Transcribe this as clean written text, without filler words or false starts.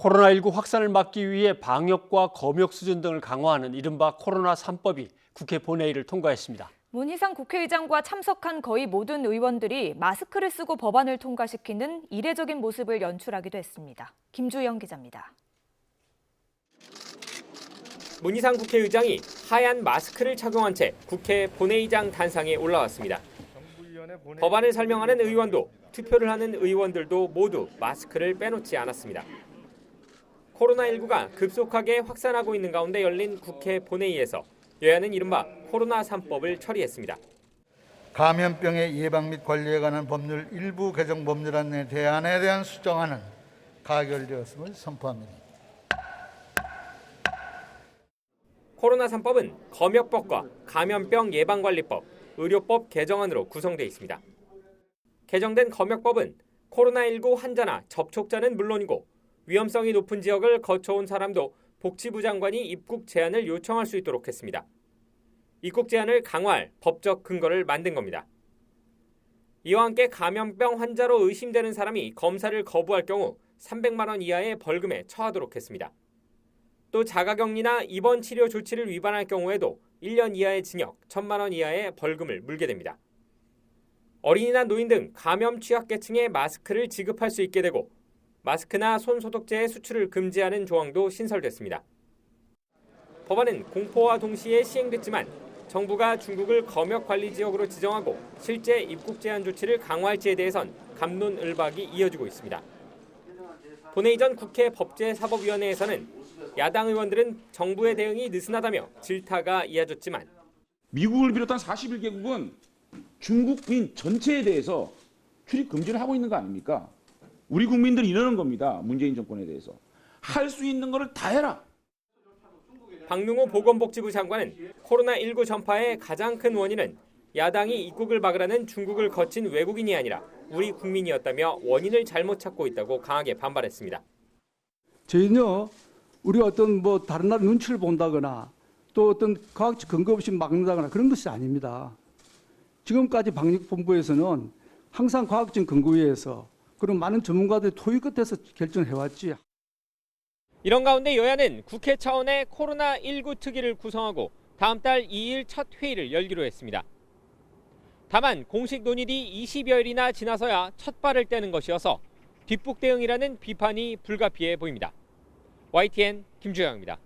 코로나19 확산을 막기 위해 방역과 검역 수준 등을 강화하는 이른바 코로나 3법이 국회 본회의를 통과했습니다. 문희상 국회의장과 참석한 거의 모든 의원들이 마스크를 쓰고 법안을 통과시키는 이례적인 모습을 연출하기도 했습니다. 김주영 기자입니다. 문희상 국회의장이 하얀 마스크를 착용한 채 국회 본회의장 단상에 올라왔습니다. 법안을 설명하는 의원도 투표를 하는 의원들도 모두 마스크를 빼놓지 않았습니다. 코로나19가 급속하게 확산하고 있는 가운데 열린 국회 본회의에서 여야는 이른바 코로나 3법을 처리했습니다. 감염병의 예방 및 관리에 관한 법률 일부 개정 법률안의 대안에 대한 수정안은 가결되었음을 선포합니다. 코로나 3법은 검역법과 감염병 예방관리법, 의료법 개정안으로 구성돼 있습니다. 개정된 검역법은 코로나19 환자나 접촉자는 물론이고 위험성이 높은 지역을 거쳐온 사람도 복지부 장관이 입국 제한을 요청할 수 있도록 했습니다. 입국 제한을 강화할 법적 근거를 만든 겁니다. 이와 함께 감염병 환자로 의심되는 사람이 검사를 거부할 경우 300만 원 이하의 벌금에 처하도록 했습니다. 또 자가격리나 입원 치료 조치를 위반할 경우에도 1년 이하의 징역, 1,000만 원 이하의 벌금을 물게 됩니다. 어린이나 노인 등 감염 취약계층에 마스크를 지급할 수 있게 되고 마스크나 손소독제의 수출을 금지하는 조항도 신설됐습니다. 법안은 공포와 동시에 시행됐지만 정부가 중국을 검역관리 지역으로 지정하고 실제 입국 제한 조치를 강화할지에 대해선 갑론을박이 이어지고 있습니다. 본회의 전 국회 법제사법위원회에서는 야당 의원들은 정부의 대응이 느슨하다며 질타가 이어졌지만 미국을 비롯한 41개국은 중국인 전체에 대해서 출입 금지를 하고 있는 거 아닙니까? 우리 국민들이 이러는 겁니다. 문재인 정권에 대해서. 할 수 있는 거를 다 해라. 박능호 보건복지부 장관은 코로나19 전파의 가장 큰 원인은 야당이 입국을 막으라는 중국을 거친 외국인이 아니라 우리 국민이었다며 원인을 잘못 찾고 있다고 강하게 반발했습니다. 전혀 우리가 어떤 다른 나라 눈치를 본다거나 또 어떤 과학적 근거 없이 막는다거나 그런 것이 아닙니다. 지금까지 방역본부에서는 항상 과학적 근거 위에서 그런 많은 전문가들의 토의 끝에서 결정해왔지. 이런 가운데 여야는 국회 차원의 코로나19 특위를 구성하고 다음 달 2일 첫 회의를 열기로 했습니다. 다만 공식 논의이 20여일이나 지나서야 첫 발을 떼는 것이어서 뒷북 대응이라는 비판이 불가피해 보입니다. YTN 김주영입니다.